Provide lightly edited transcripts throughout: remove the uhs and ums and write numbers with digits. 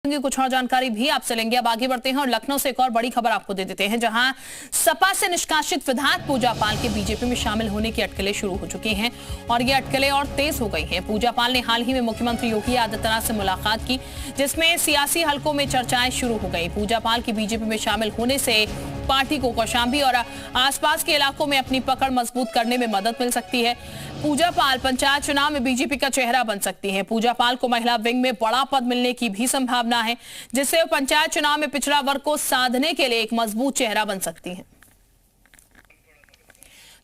कुछ और जानकारी भी आपसे लेंगे। अब आगे बढ़ते हैं और लखनऊ से एक और बड़ी खबर आपको दे देते हैं, जहां सपा से निष्कासित विधायक पूजा पाल के बीजेपी में शामिल होने की अटकलें शुरू हो चुकी हैं और ये अटकलें और तेज हो गई हैं। पूजा पाल ने हाल ही में मुख्यमंत्री योगी आदित्यनाथ से मुलाकात की, जिसमें सियासी हलकों में चर्चाएं शुरू हो गई। पूजा पाल की बीजेपी में शामिल होने से पार्टी को कौशाम्बी और आसपास के इलाकों में अपनी पकड़ मजबूत करने में मदद मिल सकती है। पूजा पाल पंचायत चुनाव में बीजेपी का चेहरा बन सकती हैं। पूजा पाल को महिला विंग में बड़ा पद मिलने की भी संभावना है, जिससे वो पंचायत चुनाव में पिछड़ा वर्ग को साधने के लिए एक मजबूत चेहरा बन सकती हैं।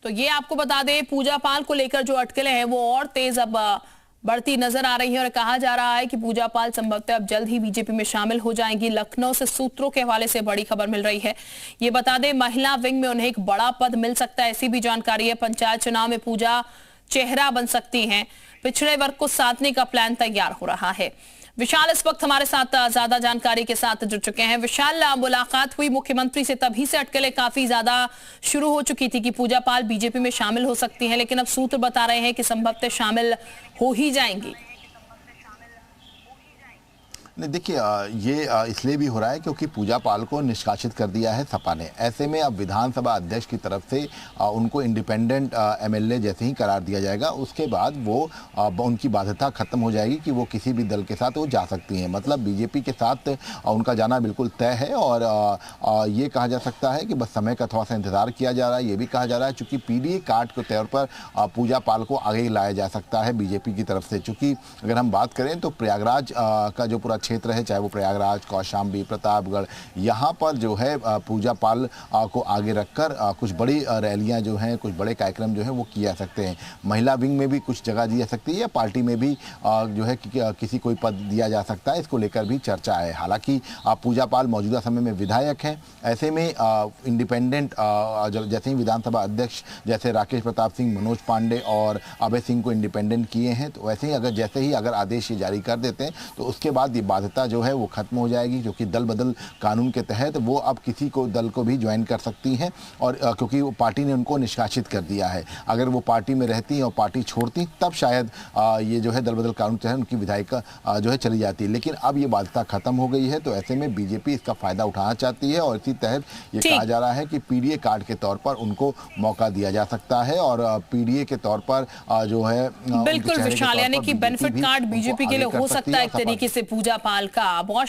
तो ये आपको बता दें, पूजा पाल को लेकर जो अटकलें हैं वो और तेज अब बढ़ती नजर आ रही है और कहा जा रहा है कि पूजा पाल संभवतः अब जल्द ही बीजेपी में शामिल हो जाएंगी। लखनऊ से सूत्रों के हवाले से बड़ी खबर मिल रही है। ये बता दें, महिला विंग में उन्हें एक बड़ा पद मिल सकता है, ऐसी भी जानकारी है। पंचायत चुनाव में पूजा चेहरा बन सकती हैं। पिछड़े वर्ग को साधने का प्लान तैयार हो रहा है। विशाल इस वक्त हमारे साथ ज्यादा जानकारी के साथ जुड़ चुके हैं। विशाल, मुलाकात हुई मुख्यमंत्री से, तभी से अटकलें काफी ज्यादा शुरू हो चुकी थी कि पूजा पाल बीजेपी में शामिल हो सकती हैं, लेकिन अब सूत्र बता रहे हैं कि संभवतः शामिल हो ही जाएंगी। नहीं, देखिए ये इसलिए भी हो रहा है क्योंकि पूजा पाल को निष्कासित कर दिया है सपा ने। ऐसे में अब विधानसभा अध्यक्ष की तरफ से उनको इंडिपेंडेंट एमएलए जैसे ही करार दिया जाएगा, उसके बाद वो उनकी बाध्यता खत्म हो जाएगी कि वो किसी भी दल के साथ वो जा सकती हैं। मतलब बीजेपी के साथ उनका जाना बिल्कुल तय है और ये कहा जा सकता है कि बस समय का थोड़ा सा इंतजार किया जा रहा है। ये भी कहा जा रहा है चूँकि पीडीए कार्ड के तौर पर पूजा पाल को आगे लाया जा सकता है बीजेपी की तरफ से। चूँकि अगर हम बात करें तो प्रयागराज का जो पूरा क्षेत्र है, चाहे वो प्रयागराज, कौशाम्बी, प्रतापगढ़, यहाँ पर जो है पूजा पाल को आगे रखकर कुछ बड़ी रैलियां जो हैं, कुछ बड़े कार्यक्रम जो हैं वो किए जा सकते हैं। महिला विंग में भी कुछ जगह दी जा सकती है या पार्टी में भी जो है किसी कोई पद दिया जा सकता है, इसको लेकर भी चर्चा है। हालांकि पूजा पाल मौजूदा समय में विधायक हैं, ऐसे में इंडिपेंडेंट जैसे ही विधानसभा अध्यक्ष जैसे राकेश प्रताप सिंह, मनोज पांडे और अभय सिंह को इंडिपेंडेंट किए हैं, तो वैसे ही अगर आदेश ये जारी कर देते हैं तो उसके बाद ये बाध्यता जो है वो खत्म हो जाएगी, क्योंकि दल बदल कानून के तहत वो अब किसी को दल को भी ज्वाइन कर सकती हैं। और क्योंकि वो पार्टी ने उनको निष्कासित कर दिया है, अगर वो पार्टी में रहती और पार्टी छोड़ती तब शायद ये जो है दल बदल कानून के तहत उनकी विधायक जो है चली जाती है। लेकिन अब ये बाध्यता खत्म हो गई है, तो ऐसे में बीजेपी इसका फायदा उठाना चाहती है और इसी तहत ये कहा जा रहा है कि पीडीए कार्ड के तौर पर उनको मौका दिया जा सकता है और पीडीए के तौर पर जो है बिल्कुल विशाल, यानी कि बेनिफिट कार्ड बीजेपी के लिए हो सकता है एक तरीके से पूजा पाल का।